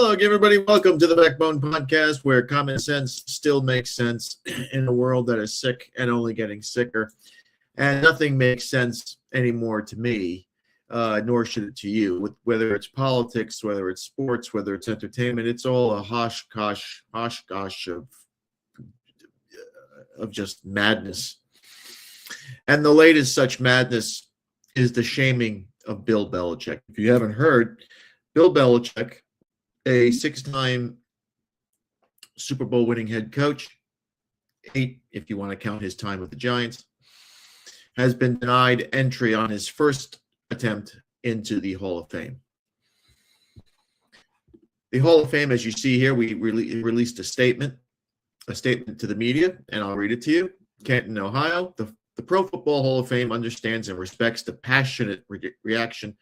Hello, everybody. Welcome to the Backbone Podcast, where common sense still makes sense in a world that is sick and only getting sicker. And nothing makes sense anymore to me, nor should it to you. Whether it's politics, whether it's sports, whether it's entertainment, it's all a hosh-gosh of just madness. And the latest such madness is the shaming of Bill Belichick. If you haven't heard, Bill Belichick, a six-time Super Bowl winning head coach, 8 if you want to count his time with the Giants, has been denied entry on his first attempt into the Hall of Fame. The Hall of Fame, as you see here, we released a statement to the media, and I'll read it to you. Canton, Ohio. The Pro Football Hall of Fame understands and respects the passionate reaction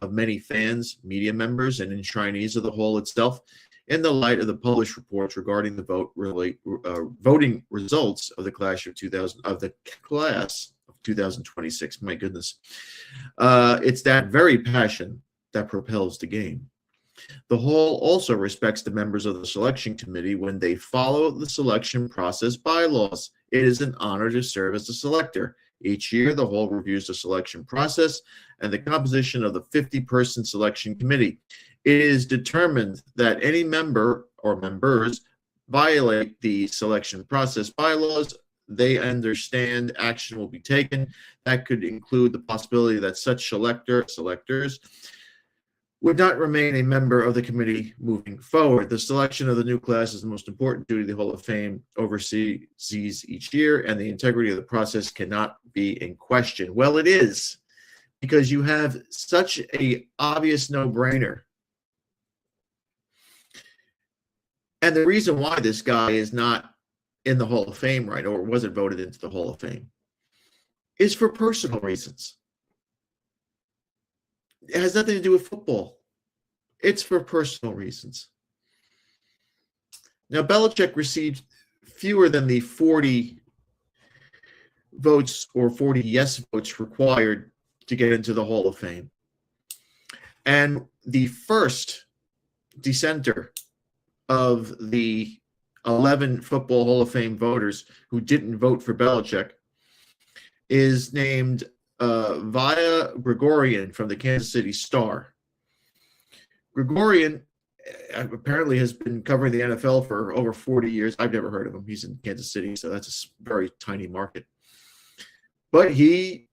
of many fans, media members, and enshrinees of the hall itself in the light of the published reports regarding the voting results of the class of 2026. My goodness. It's that very passion that propels the game. The hall also respects the members of the selection committee when they follow the selection process bylaws. It is an honor to serve as the selector. Each year, the hall reviews the selection process and the composition of the 50-person selection committee. It is determined that any member or members violate the selection process bylaws. They understand action will be taken. That could include the possibility that such selectors would not remain a member of the committee moving forward. The selection of the new class is the most important duty the Hall of Fame oversees each year, and the integrity of the process cannot be in question. Well, it is, because you have such a obvious no-brainer. And the reason why this guy is not in the Hall of Fame, right, or wasn't voted into the Hall of Fame, is for personal reasons. It has nothing to do with football. It's for personal reasons. Now, Belichick received fewer than the 40 votes or 40 yes votes required to get into the Hall of Fame. And the first dissenter of the 11 Football Hall of Fame voters who didn't vote for Belichick is named Via Gregorian from the Kansas City Star. Gregorian apparently has been covering the NFL for over 40 years. I've never heard of him. He's in Kansas City, so that's a very tiny market. But he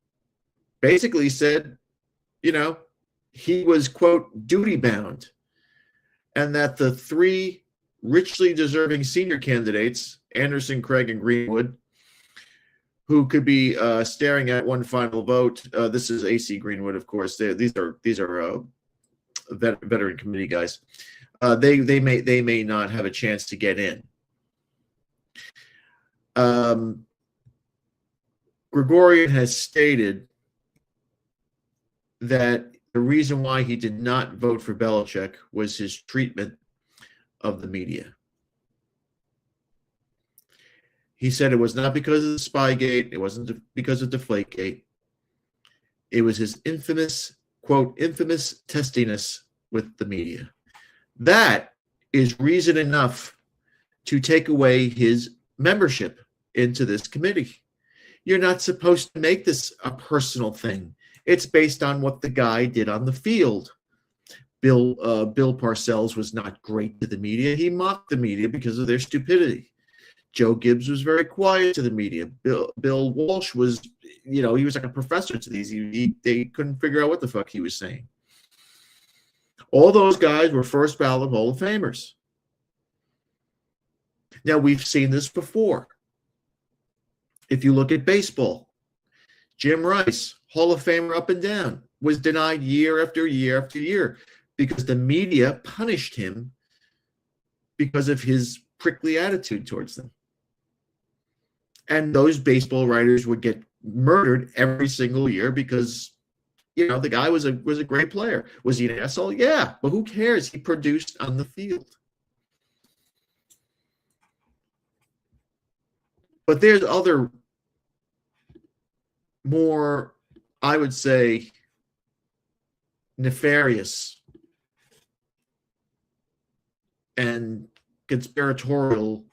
basically said, he was, quote, duty-bound, and that the 3 richly deserving senior candidates, Anderson, Craig, and Greenwood, who could be staring at one final vote. This is AC Greenwood, of course. These are veteran committee guys. They may not have a chance to get in. Gregorian has stated that the reason why he did not vote for Belichick was his treatment of the media. He said it was not because of the Spygate. It wasn't because of Deflategate. It was his infamous, quote, infamous testiness with the media. That is reason enough to take away his membership into this committee. You're not supposed to make this a personal thing. It's based on what the guy did on the field. Bill Parcells was not great to the media. He mocked the media because of their stupidity. Joe Gibbs was very quiet to the media. Bill Walsh was, he was like a professor to these. They couldn't figure out what the fuck he was saying. All those guys were first ballot Hall of Famers. Now, we've seen this before. If you look at baseball, Jim Rice, Hall of Famer up and down, was denied year after year after year because the media punished him because of his prickly attitude towards them. And those baseball writers would get murdered every single year because, the guy was a great player. Was he an asshole? Yeah, but who cares? He produced on the field. But there's other more, I would say, nefarious and conspiratorial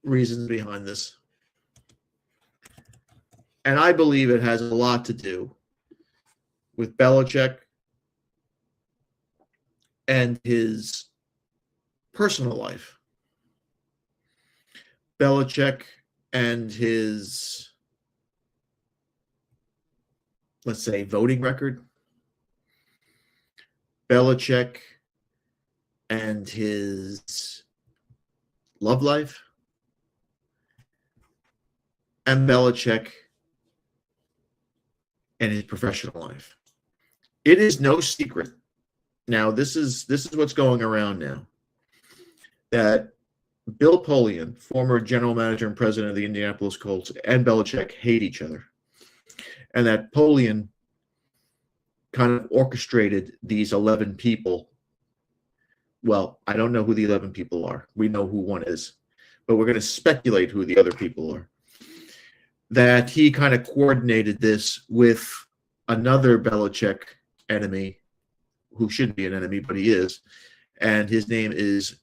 reasons behind this. And I believe it has a lot to do with Belichick and his personal life. Belichick and his, let's say, voting record. Belichick and his love life. And Belichick and his professional life. It is no secret. Now, this is what's going around now. That Bill Polian, former general manager and president of the Indianapolis Colts, and Belichick hate each other. And that Polian kind of orchestrated these 11 people. Well, I don't know who the 11 people are. We know who one is. But we're going to speculate who the other people are. That he kind of coordinated this with another Belichick enemy, who shouldn't be an enemy, but he is. And his name is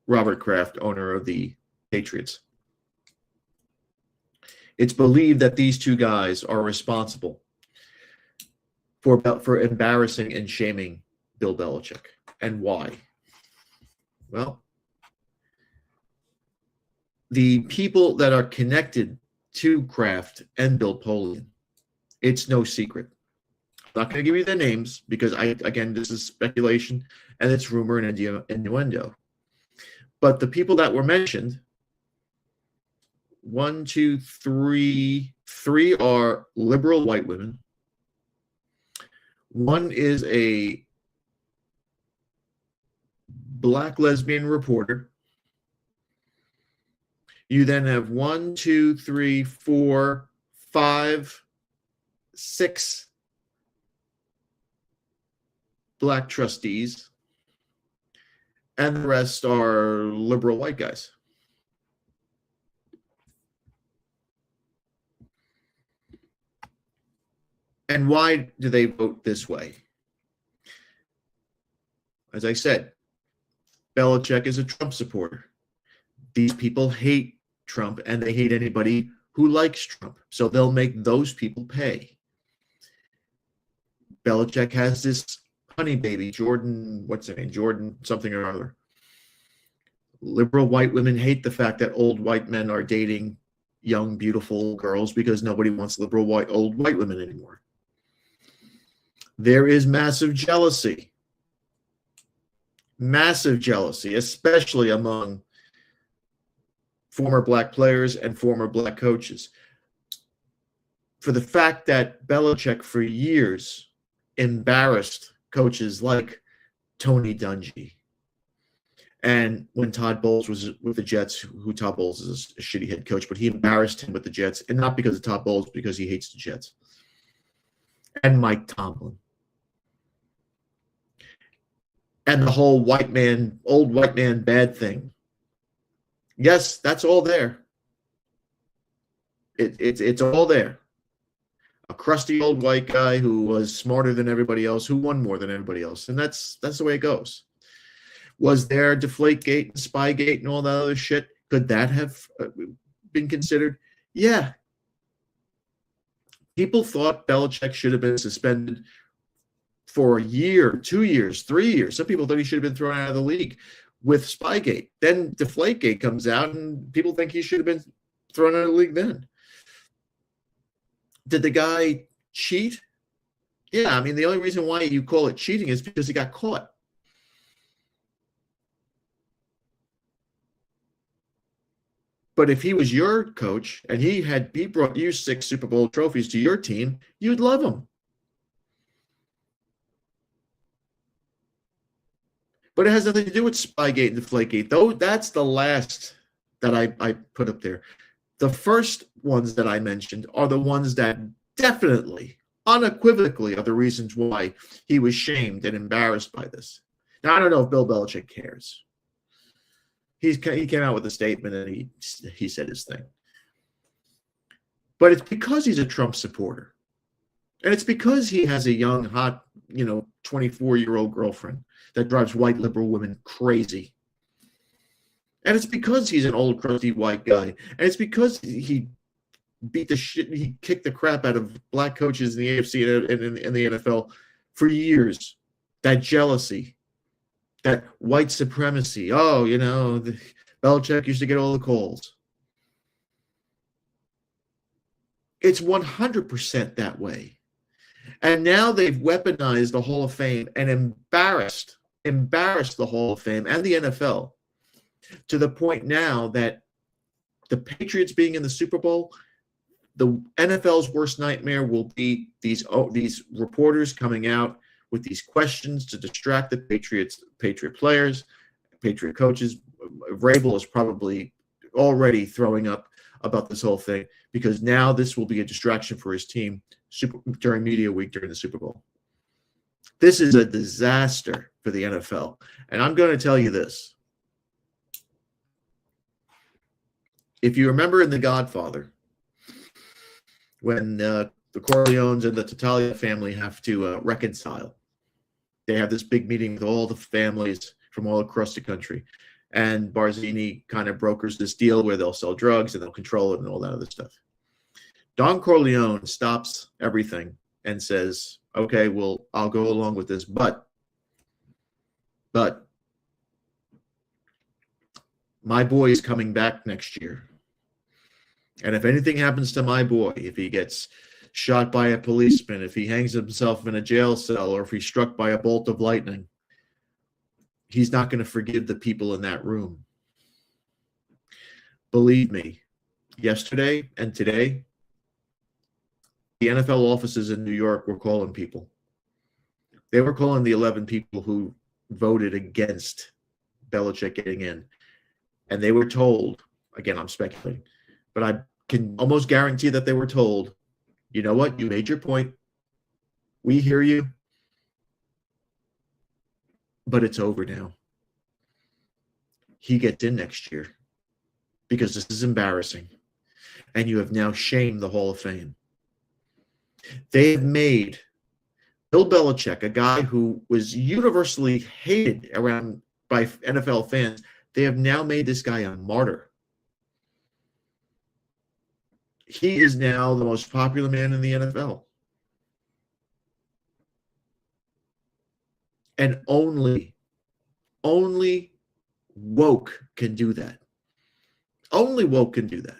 Robert Kraft, owner of the Patriots. It's believed that these two guys are responsible for embarrassing and shaming Bill Belichick. And why? Well, the people that are connected to Kraft and Bill Polian, it's no secret. I'm not going to give you their names because, again, this is speculation and it's rumor and innuendo. But the people that were mentioned, 1, 2, 3, 3 are liberal white women. One is a black lesbian reporter. You then have 1, 2, 3, 4, 5, 6 black trustees, and the rest are liberal white guys. And why do they vote this way? As I said, Belichick is a Trump supporter. These people hate Trump, and they hate anybody who likes Trump. So they'll make those people pay. Belichick has this honey baby, Jordan, what's her name? Jordan something or other. Liberal white women hate the fact that old white men are dating young, beautiful girls because nobody wants liberal old white women anymore. There is massive jealousy. Massive jealousy, especially among former black players and former black coaches, for the fact that Belichick for years embarrassed coaches like Tony Dungy. And when Todd Bowles was with the Jets, who Todd Bowles is a shitty head coach, but he embarrassed him with the Jets, and not because of Todd Bowles, because he hates the Jets. And Mike Tomlin. And the whole old white man bad thing. Yes, that's all there. It's all there. A crusty old white guy who was smarter than everybody else, who won more than everybody else. And that's the way it goes. Was there Deflategate and Spygate and all that other shit? Could that have been considered? Yeah. People thought Belichick should have been suspended for a year, 2 years, 3 years. Some people thought he should have been thrown out of the league with Spygate. Then Deflategate comes out, and people think he should have been thrown out of the league then. Did the guy cheat? Yeah, I mean, the only reason why you call it cheating is because he got caught. But if he was your coach and he brought you 6 Super Bowl trophies to your team, you'd love him. But it has nothing to do with Spygate and Deflategate, though. That's the last that I put up there. The first ones that I mentioned are the ones that definitely, unequivocally, are the reasons why he was shamed and embarrassed by this. Now, I don't know if Bill Belichick cares. He came out with a statement and he said his thing. But it's because he's a Trump supporter. And it's because he has a young, hot, 24-year-old girlfriend. that drives white liberal women crazy. And it's because he's an old, crusty white guy. And it's because he kicked the crap out of black coaches in the AFC and in the NFL for years. That jealousy, that white supremacy. Oh, Belichick used to get all the calls. It's 100% that way. And now they've weaponized the Hall of Fame and embarrassed the Hall of Fame and the NFL to the point now that the Patriots being in the Super Bowl, the NFL's worst nightmare will be these reporters coming out with these questions to distract the Patriot players, Patriot coaches. Vrabel is probably already throwing up about this whole thing because now this will be a distraction for his team during media week during the Super Bowl. This is a disaster for the NFL. And I'm going to tell you this. If you remember in The Godfather, when the Corleones and the Tattaglia family have to reconcile, they have this big meeting with all the families from all across the country. And Barzini kind of brokers this deal where they'll sell drugs and they'll control it and all that other stuff. Don Corleone stops everything and says, okay, well, I'll go along with this, but my boy is coming back next year. And if anything happens to my boy, if he gets shot by a policeman, if he hangs himself in a jail cell, or if he's struck by a bolt of lightning, he's not going to forgive the people in that room. Believe me, yesterday and today, the NFL offices in New York were calling people. They were calling the 11 people who voted against Belichick getting in. And they were told, again, I'm speculating, but I can almost guarantee that they were told, you know what, you made your point. We hear you. But it's over now. He gets in next year because this is embarrassing. And you have now shamed the Hall of Fame. They have made Bill Belichick, a guy who was universally hated around by NFL fans, they have now made this guy a martyr. He is now the most popular man in the NFL. And only woke can do that. Only woke can do that.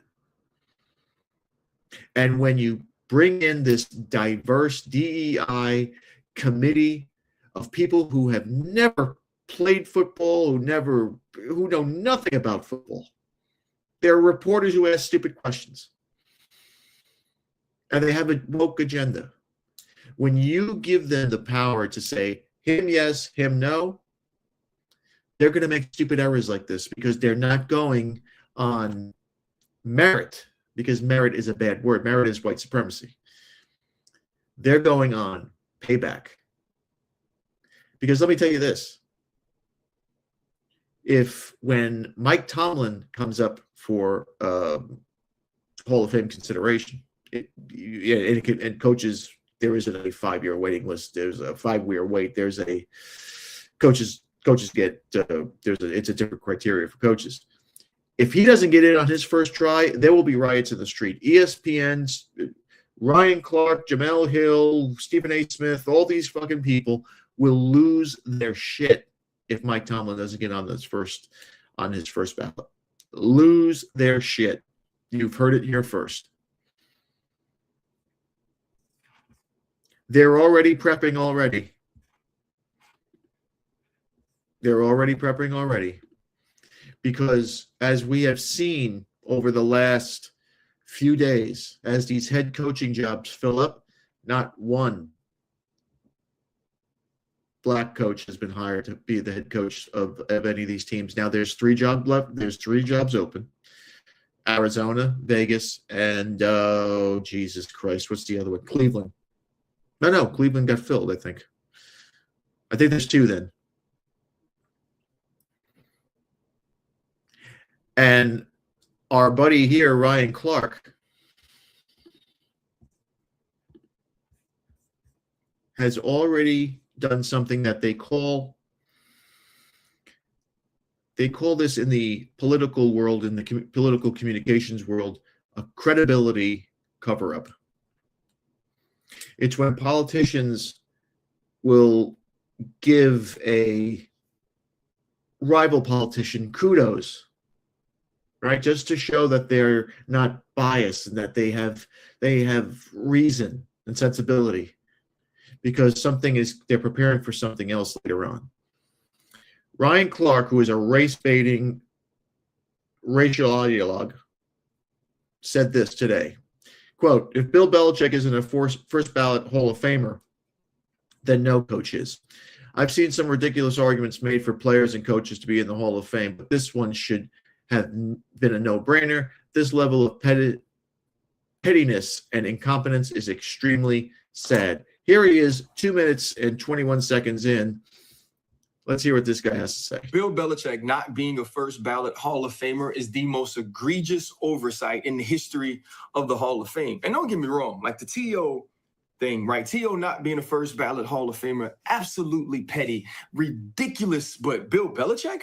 And when you bring in this diverse DEI committee of people who have never played football, who know nothing about football, they're reporters who ask stupid questions. And they have a woke agenda. When you give them the power to say, him yes, him no, they're going to make stupid errors like this because they're not going on merit, because merit is a bad word. Merit is white supremacy. They're going on payback. Because let me tell you this. When Mike Tomlin comes up for Hall of Fame consideration, and coaches, there isn't a 5-year waiting list. There's a 5-year wait. There's a coaches get it's a different criteria for coaches. If he doesn't get in on his first try, there will be riots in the street. ESPN's Ryan Clark, Jamel Hill, Stephen A. Smith, all these fucking people will lose their shit if Mike Tomlin doesn't get on his first ballot. Lose their shit. You've heard it here first. They're already prepping already. They're already prepping already. Because as we have seen over the last few days, as these head coaching jobs fill up, not one black coach has been hired to be the head coach of any of these teams. Now there's 3 jobs left. There's 3 jobs open. Arizona, Vegas, and Jesus Christ, what's the other one? Cleveland. No, Cleveland got filled, I think. I think there's 2 then. And our buddy here, Ryan Clark, has already done something that they call They call this in the political world, in the political communications world, a credibility cover-up. It's when politicians will give a rival politician kudos, right? Just to show that they're not biased and that they have reason and sensibility, because they're preparing for something else later on. Ryan Clark, who is a race-baiting racial ideologue, said this today, quote, "If Bill Belichick isn't a first ballot Hall of Famer, then no coach is. I've seen some ridiculous arguments made for players and coaches to be in the Hall of Fame, but this one should have been a no-brainer. This level of pettiness and incompetence is extremely sad." Here he is, 2 minutes and 21 seconds in. Let's hear what this guy has to say. Bill Belichick not being a first ballot Hall of Famer is the most egregious oversight in the history of the Hall of Fame. And don't get me wrong, like the T.O. thing, right? T.O. not being a first ballot Hall of Famer, absolutely petty, ridiculous, but Bill Belichick?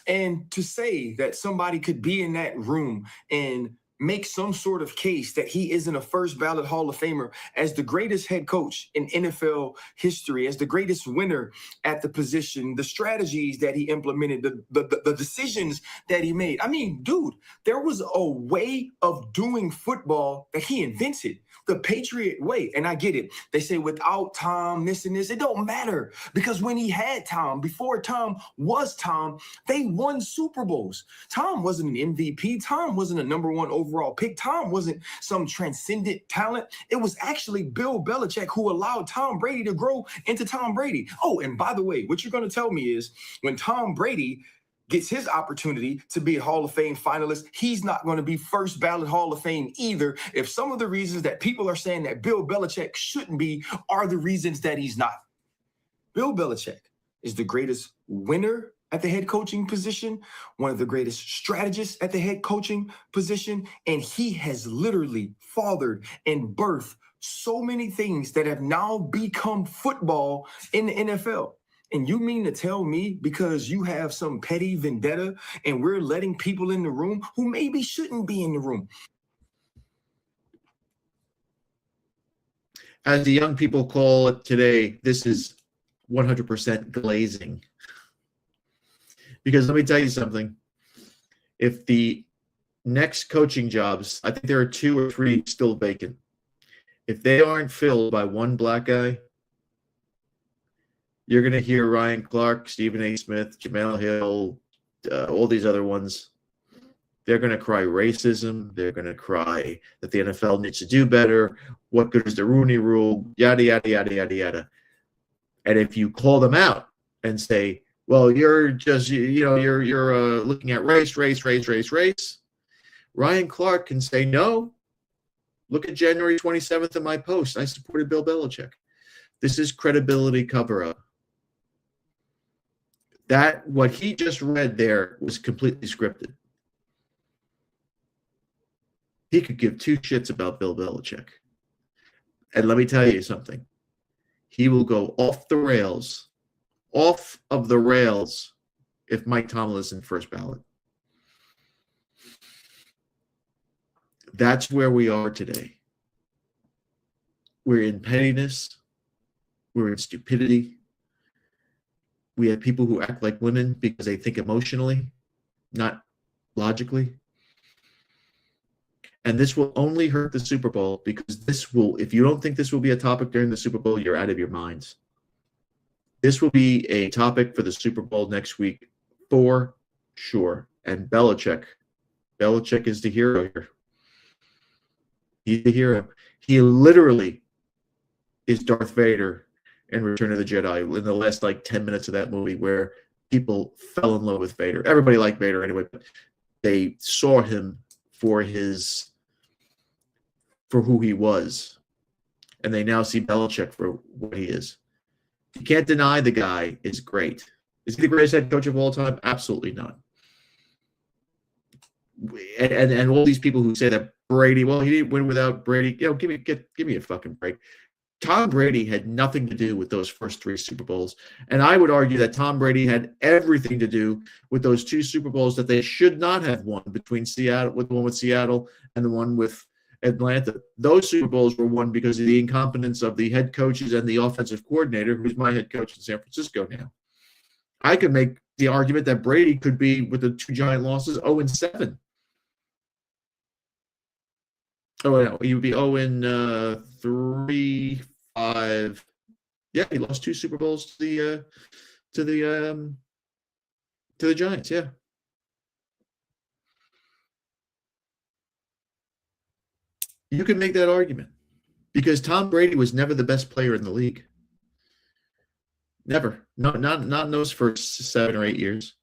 And to say that somebody could be in that room and make some sort of case that he isn't a first ballot Hall of Famer as the greatest head coach in NFL history, as the greatest winner at the position, the strategies that he implemented, the decisions that he made. I mean, dude, there was a way of doing football that he invented, the Patriot way. And I get it. They say without Tom, this and this, it don't matter, because when he had Tom, before Tom was Tom, they won Super Bowls. Tom wasn't an MVP. Tom wasn't a #1 overall pick. Tom wasn't some transcendent talent. It was actually Bill Belichick who allowed Tom Brady to grow into Tom Brady. Oh, and by the way, what you're going to tell me is when Tom Brady gets his opportunity to be a Hall of Fame finalist, he's not going to be first ballot Hall of Fame either, if some of the reasons that people are saying that Bill Belichick shouldn't be are the reasons that he's not. Bill Belichick is the greatest winner at the head coaching position, one of the greatest strategists at the head coaching position, and he has literally fathered and birthed so many things that have now become football in the NFL. And you mean to tell me because you have some petty vendetta and we're letting people in the room who maybe shouldn't be in the room? As the young people call it today, this is 100% glazing. Because let me tell you something. If the next coaching jobs, I think there are 2 or 3 still vacant. If they aren't filled by one black guy, you're going to hear Ryan Clark, Stephen A. Smith, Jamel Hill, all these other ones. They're going to cry racism. They're going to cry that the NFL needs to do better. What good is the Rooney Rule? Yada, yada, yada, yada, yada. And if you call them out and say, well, you're just, you're looking at race. Ryan Clark can say, no, look at January 27th in my post. I supported Bill Belichick. This is credibility cover-up. That, what he just read there was completely scripted. He could give 2 shits about Bill Belichick. And let me tell you something. He will go off of the rails if Mike Tomlin isn't first ballot. That's where we are today. We're in pettiness. We're in stupidity. We have people who act like women because they think emotionally, not logically. And this will only hurt the Super Bowl, because this will, if you don't think this will be a topic during the Super Bowl, you're out of your minds. This will be a topic for the Super Bowl next week for sure. And Belichick is the hero here. He's the hero. He literally is Darth Vader in Return of the Jedi in the last 10 minutes of that movie, where people fell in love with Vader. Everybody liked Vader anyway, but they saw him for who he was. And they now see Belichick for what he is. You can't deny the guy is great. Is he the greatest head coach of all time? Absolutely not. And all these people who say that Brady, well, he didn't win without Brady. Give me a fucking break. Tom Brady had nothing to do with those first 3 Super Bowls. And I would argue that Tom Brady had everything to do with those 2 Super Bowls that they should not have won, between Seattle, with the one with Seattle and the one with Atlanta. Those Super Bowls were won because of the incompetence of the head coaches and the offensive coordinator, who's my head coach in San Francisco now. I could make the argument that Brady could be, with the 2 giant losses, 0-7. Oh, no, he would be 0-3, 5. Yeah, he lost 2 Super Bowls to the Giants. Yeah. You can make that argument because Tom Brady was never the best player in the league. Never. Not in those first 7 or 8 years.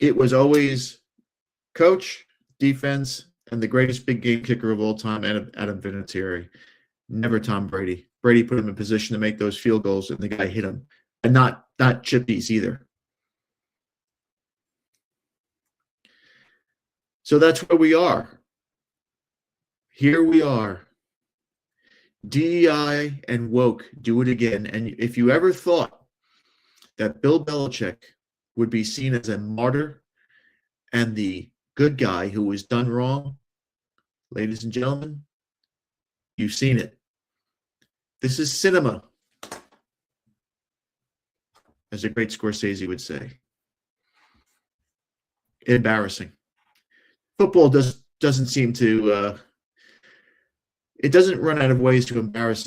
It was always coach, defense, and the greatest big game kicker of all time, Adam Vinatieri. Never Tom Brady. Brady put him in position to make those field goals, and the guy hit him. And not chippies either. So that's where we are. Here we are. DEI and woke do it again. And if you ever thought that Bill Belichick would be seen as a martyr and the good guy who was done wrong, ladies and gentlemen, you've seen it. This is cinema, as a great Scorsese would say. Embarrassing. Football doesn't seem to it doesn't run out of ways to embarrass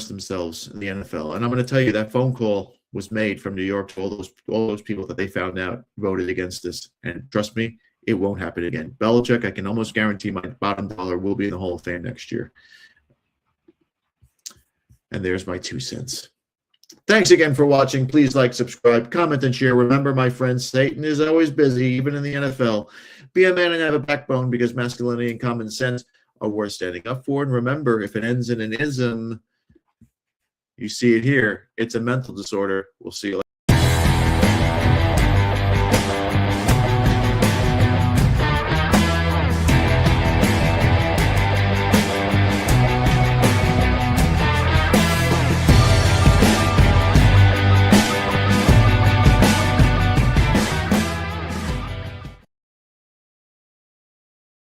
themselves in the NFL. And I'm going to tell you, that phone call was made from New York to all those people that they found out voted against this. And trust me, it won't happen again. Belichick, I can almost guarantee my bottom dollar will be in the Hall of Fame next year. And there's my 2 cents. Thanks again for watching. Please like, subscribe, comment, and share. Remember, my friends, Satan is always busy, even in the NFL. Be a man and have a backbone, because masculinity and common sense are worth standing up for. And remember, if it ends in an ism, you see it here. It's a mental disorder. We'll see you later.